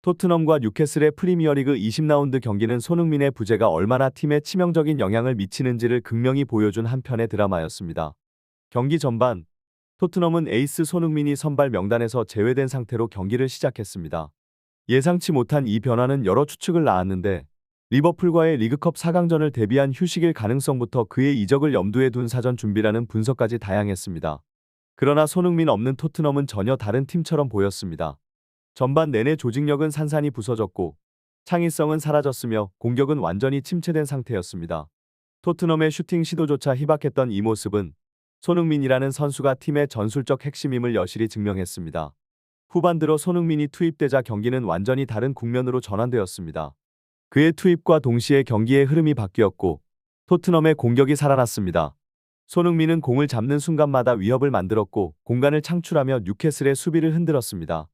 토트넘과 뉴캐슬의 프리미어리그 20라운드 경기는 손흥민의 부재가 얼마나 팀에 치명적인 영향을 미치는지를 극명히 보여준 한 편의 드라마였습니다. 경기 전반, 토트넘은 에이스 손흥민이 선발 명단에서 제외된 상태로 경기를 시작했습니다. 예상치 못한 이 변화는 여러 추측을 낳았는데, 리버풀과의 리그컵 4강전을 대비한 휴식일 가능성부터 그의 이적을 염두에 둔 사전 준비라는 분석까지 다양했습니다. 그러나 손흥민 없는 토트넘은 전혀 다른 팀처럼 보였습니다. 전반 내내 조직력은 산산이 부서졌고 창의성은 사라졌으며 공격은 완전히 침체된 상태였습니다. 토트넘의 슈팅 시도조차 희박했던 이 모습은 손흥민이라는 선수가 팀의 전술적 핵심임을 여실히 증명했습니다. 후반 들어 손흥민이 투입되자 경기는 완전히 다른 국면으로 전환되었습니다. 그의 투입과 동시에 경기의 흐름이 바뀌었고 토트넘의 공격이 살아났습니다. 손흥민은 공을 잡는 순간마다 위협을 만들었고 공간을 창출하며 뉴캐슬의 수비를 흔들었습니다.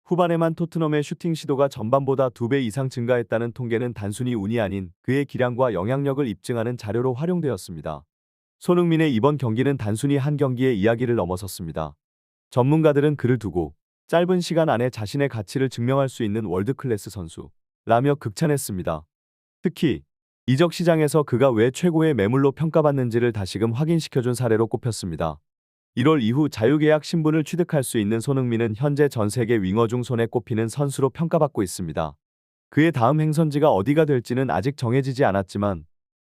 후반에만 토트넘의 슈팅 시도가 전반보다 2배 이상 증가했다는 통계는 단순히 운이 아닌 그의 기량과 영향력을 입증하는 자료로 활용되었습니다. 손흥민의 이번 경기는 단순히 한 경기의 이야기를 넘어섰습니다. 전문가들은 그를 두고 짧은 시간 안에 자신의 가치를 증명할 수 있는 월드클래스 선수라며 극찬했습니다. 특히 이적 시장에서 그가 왜 최고의 매물로 평가받는지를 다시금 확인시켜준 사례로 꼽혔습니다. 1월 이후 자유계약 신분을 취득할 수 있는 손흥민은 현재 전 세계 윙어 중 손에 꼽히는 선수로 평가받고 있습니다. 그의 다음 행선지가 어디가 될지는 아직 정해지지 않았지만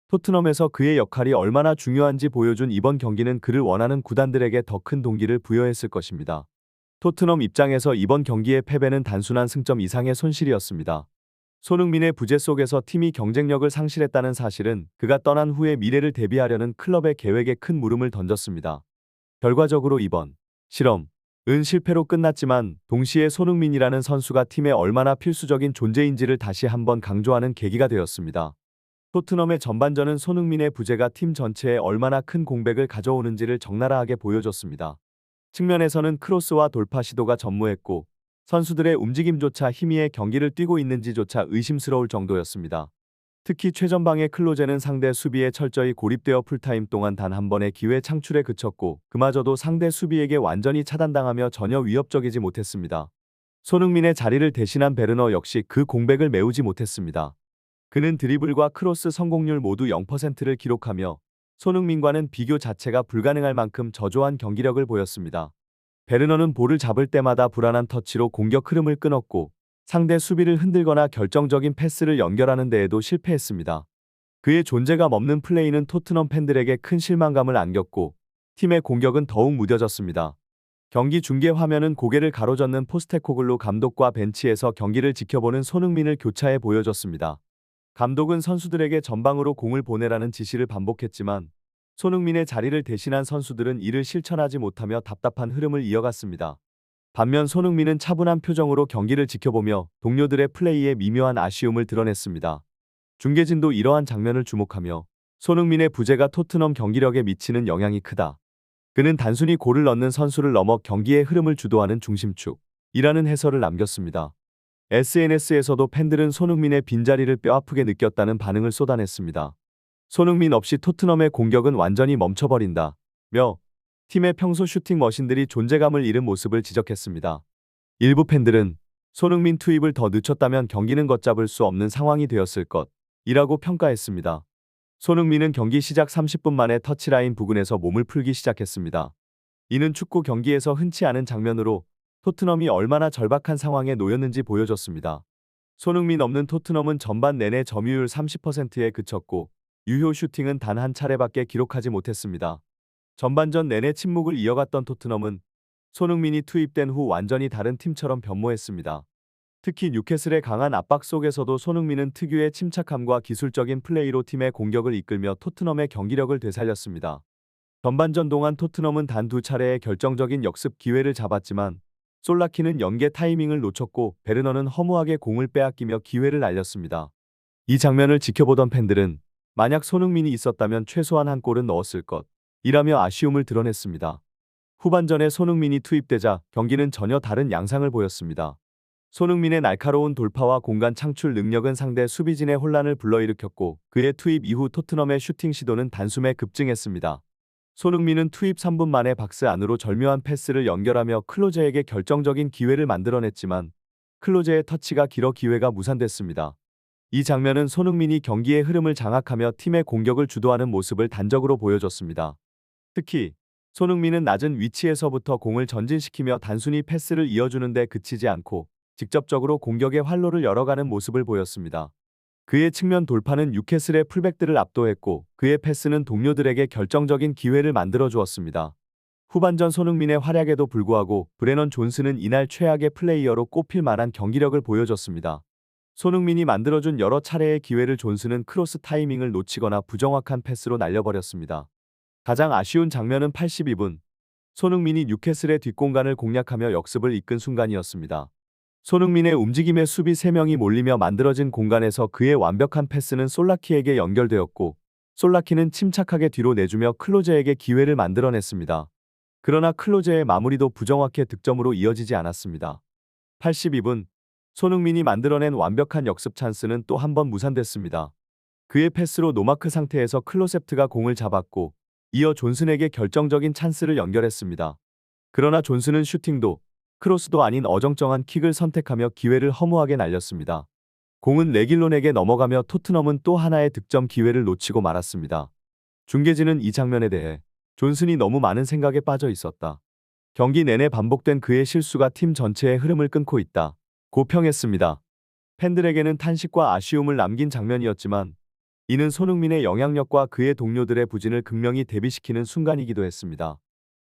토트넘에서 그의 역할이 얼마나 중요한지 보여준 이번 경기는 그를 원하는 구단들에게 더 큰 동기를 부여했을 것입니다. 토트넘 입장에서 이번 경기의 패배는 단순한 승점 이상의 손실이었습니다. 손흥민의 부재 속에서 팀이 경쟁력을 상실했다는 사실은 그가 떠난 후의 미래를 대비하려는 클럽의 계획에 큰 물음을 던졌습니다. 결과적으로 이번 실험은 실패로 끝났지만 동시에 손흥민이라는 선수가 팀에 얼마나 필수적인 존재인지를 다시 한번 강조하는 계기가 되었습니다. 토트넘의 전반전은 손흥민의 부재가 팀 전체에 얼마나 큰 공백을 가져오는지를 적나라하게 보여줬습니다. 측면에서는 크로스와 돌파 시도가 전무했고 선수들의 움직임조차 희미해 경기를 뛰고 있는지조차 의심스러울 정도였습니다. 특히 최전방의 클로제는 상대 수비에 철저히 고립되어 풀타임 동안 단 한 번의 기회 창출에 그쳤고 그마저도 상대 수비에게 완전히 차단당하며 전혀 위협적이지 못했습니다. 손흥민의 자리를 대신한 베르너 역시 그 공백을 메우지 못했습니다. 그는 드리블과 크로스 성공률 모두 0%를 기록하며 손흥민과는 비교 자체가 불가능할 만큼 저조한 경기력을 보였습니다. 베르너는 볼을 잡을 때마다 불안한 터치로 공격 흐름을 끊었고 상대 수비를 흔들거나 결정적인 패스를 연결하는 데에도 실패했습니다. 그의 존재감 없는 플레이는 토트넘 팬들에게 큰 실망감을 안겼고 팀의 공격은 더욱 무뎌졌습니다. 경기 중계 화면은 고개를 가로젓는 포스테코글루 감독과 벤치에서 경기를 지켜보는 손흥민을 교차해 보여줬습니다. 감독은 선수들에게 전방으로 공을 보내라는 지시를 반복했지만 손흥민의 자리를 대신한 선수들은 이를 실천하지 못하며 답답한 흐름을 이어갔습니다. 반면 손흥민은 차분한 표정으로 경기를 지켜보며 동료들의 플레이에 미묘한 아쉬움을 드러냈습니다. 중계진도 이러한 장면을 주목하며 손흥민의 부재가 토트넘 경기력에 미치는 영향이 크다. 그는 단순히 골을 넣는 선수를 넘어 경기의 흐름을 주도하는 중심축이라는 해설을 남겼습니다. SNS에서도 팬들은 손흥민의 빈자리를 뼈아프게 느꼈다는 반응을 쏟아냈습니다. 손흥민 없이 토트넘의 공격은 완전히 멈춰버린다. 며 팀의 평소 슈팅 머신들이 존재감을 잃은 모습을 지적했습니다. 일부 팬들은 손흥민 투입을 더 늦췄다면 경기는 걷잡을 수 없는 상황이 되었을 것이라고 평가했습니다. 손흥민은 경기 시작 30분 만에 터치라인 부근에서 몸을 풀기 시작했습니다. 이는 축구 경기에서 흔치 않은 장면으로 토트넘이 얼마나 절박한 상황에 놓였는지 보여줬습니다. 손흥민 없는 토트넘은 전반 내내 점유율 30%에 그쳤고 유효 슈팅은 단 한 차례밖에 기록하지 못했습니다. 전반전 내내 침묵을 이어갔던 토트넘은 손흥민이 투입된 후 완전히 다른 팀처럼 변모했습니다. 특히 뉴캐슬의 강한 압박 속에서도 손흥민은 특유의 침착함과 기술적인 플레이로 팀의 공격을 이끌며 토트넘의 경기력을 되살렸습니다. 전반전 동안 토트넘은 단 2차례의 결정적인 역습 기회를 잡았지만 솔라키는 연계 타이밍을 놓쳤고 베르너는 허무하게 공을 빼앗기며 기회를 날렸습니다. 이 장면을 지켜보던 팬들은 만약 손흥민이 있었다면 최소한 한 골은 넣었을 것이라며 아쉬움을 드러냈습니다. 후반전에 손흥민이 투입되자 경기는 전혀 다른 양상을 보였습니다. 손흥민의 날카로운 돌파와 공간 창출 능력은 상대 수비진의 혼란을 불러일으켰고 그의 투입 이후 토트넘의 슈팅 시도는 단숨에 급증했습니다. 손흥민은 투입 3분 만에 박스 안으로 절묘한 패스를 연결하며 클로제에게 결정적인 기회를 만들어냈지만 클로제의 터치가 길어 기회가 무산됐습니다. 이 장면은 손흥민이 경기의 흐름을 장악하며 팀의 공격을 주도하는 모습을 단적으로 보여줬습니다. 특히 손흥민은 낮은 위치에서부터 공을 전진시키며 단순히 패스를 이어주는 데 그치지 않고 직접적으로 공격의 활로를 열어가는 모습을 보였습니다. 그의 측면 돌파는 뉴캐슬의 풀백들을 압도했고 그의 패스는 동료들에게 결정적인 기회를 만들어 주었습니다. 후반전 손흥민의 활약에도 불구하고 브레넌 존슨은 이날 최악의 플레이어로 꼽힐 만한 경기력을 보여줬습니다. 손흥민이 만들어준 여러 차례의 기회를 존슨은 크로스 타이밍을 놓치거나 부정확한 패스로 날려버렸습니다. 가장 아쉬운 장면은 82분, 손흥민이 뉴캐슬의 뒷공간을 공략하며 역습을 이끈 순간이었습니다. 손흥민의 움직임에 수비 3명이 몰리며 만들어진 공간에서 그의 완벽한 패스는 솔라키에게 연결되었고 솔라키는 침착하게 뒤로 내주며 클로제에게 기회를 만들어냈습니다. 그러나 클로제의 마무리도 부정확해 득점으로 이어지지 않았습니다. 82분, 손흥민이 만들어낸 완벽한 역습 찬스는 또 한 번 무산됐습니다. 그의 패스로 노마크 상태에서 클로셉트가 공을 잡았고 이어 존슨에게 결정적인 찬스를 연결했습니다. 그러나 존슨은 슈팅도 크로스도 아닌 어정쩡한 킥을 선택하며 기회를 허무하게 날렸습니다. 공은 레길론에게 넘어가며 토트넘은 또 하나의 득점 기회를 놓치고 말았습니다. 중계진은 이 장면에 대해 존슨이 너무 많은 생각에 빠져 있었다. 경기 내내 반복된 그의 실수가 팀 전체의 흐름을 끊고 있다. 고 평했습니다. 팬들에게는 탄식과 아쉬움을 남긴 장면이었지만 이는 손흥민의 영향력과 그의 동료들의 부진을 극명히 대비시키는 순간이기도 했습니다.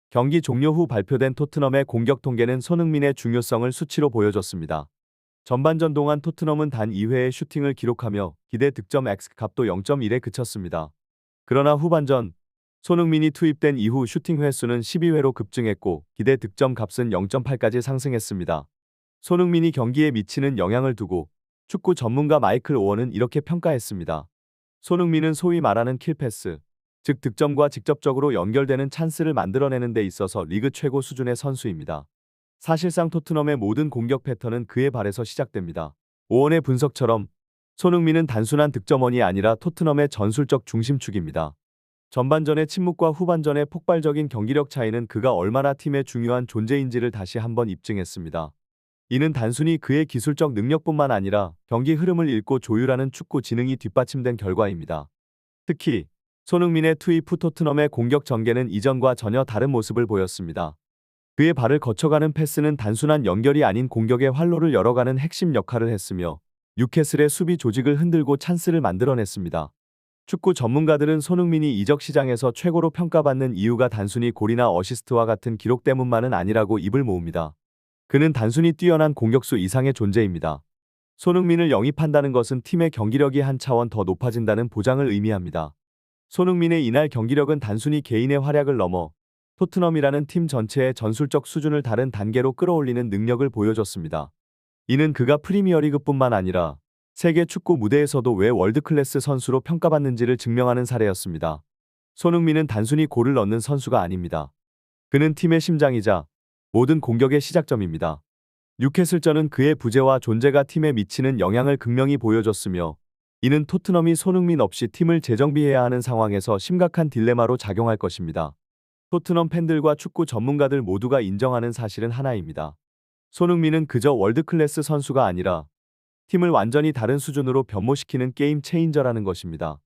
경기 종료 후 발표된 토트넘의 공격 통계는 손흥민의 중요성을 수치로 보여줬습니다. 전반전 동안 토트넘은 단 2회의 슈팅을 기록하며 기대 득점 X값도 0.1에 그쳤습니다. 그러나 후반전 손흥민이 투입된 이후 슈팅 횟수는 12회로 급증했고 기대 득점 값은 0.8까지 상승했습니다. 손흥민이 경기에 미치는 영향을 두고 축구 전문가 마이클 오원은 이렇게 평가했습니다. 손흥민은 소위 말하는 킬패스, 즉 득점과 직접적으로 연결되는 찬스를 만들어내는 데 있어서 리그 최고 수준의 선수입니다. 사실상 토트넘의 모든 공격 패턴은 그의 발에서 시작됩니다. 오원의 분석처럼 손흥민은 단순한 득점원이 아니라 토트넘의 전술적 중심축입니다. 전반전의 침묵과 후반전의 폭발적인 경기력 차이는 그가 얼마나 팀의 중요한 존재인지를 다시 한번 입증했습니다. 이는 단순히 그의 기술적 능력뿐만 아니라 경기 흐름을 읽고 조율하는 축구 지능이 뒷받침된 결과입니다. 특히 손흥민의 투입 후 토트넘의 공격 전개는 이전과 전혀 다른 모습을 보였습니다. 그의 발을 거쳐가는 패스는 단순한 연결이 아닌 공격의 활로를 열어가는 핵심 역할을 했으며 뉴캐슬의 수비 조직을 흔들고 찬스를 만들어냈습니다. 축구 전문가들은 손흥민이 이적 시장에서 최고로 평가받는 이유가 단순히 골이나 어시스트와 같은 기록 때문만은 아니라고 입을 모읍니다. 그는 단순히 뛰어난 공격수 이상의 존재입니다. 손흥민을 영입한다는 것은 팀의 경기력이 한 차원 더 높아진다는 보장을 의미합니다. 손흥민의 이날 경기력은 단순히 개인의 활약을 넘어 토트넘이라는 팀 전체의 전술적 수준을 다른 단계로 끌어올리는 능력을 보여줬습니다. 이는 그가 프리미어리그뿐만 아니라 세계 축구 무대에서도 왜 월드클래스 선수로 평가받는지를 증명하는 사례였습니다. 손흥민은 단순히 골을 넣는 선수가 아닙니다. 그는 팀의 심장이자 모든 공격의 시작점입니다. 뉴캐슬전은 그의 부재와 존재가 팀에 미치는 영향을 극명히 보여줬으며 이는 토트넘이 손흥민 없이 팀을 재정비해야 하는 상황에서 심각한 딜레마로 작용할 것입니다. 토트넘 팬들과 축구 전문가들 모두가 인정하는 사실은 하나입니다. 손흥민은 그저 월드클래스 선수가 아니라 팀을 완전히 다른 수준으로 변모시키는 게임 체인저라는 것입니다.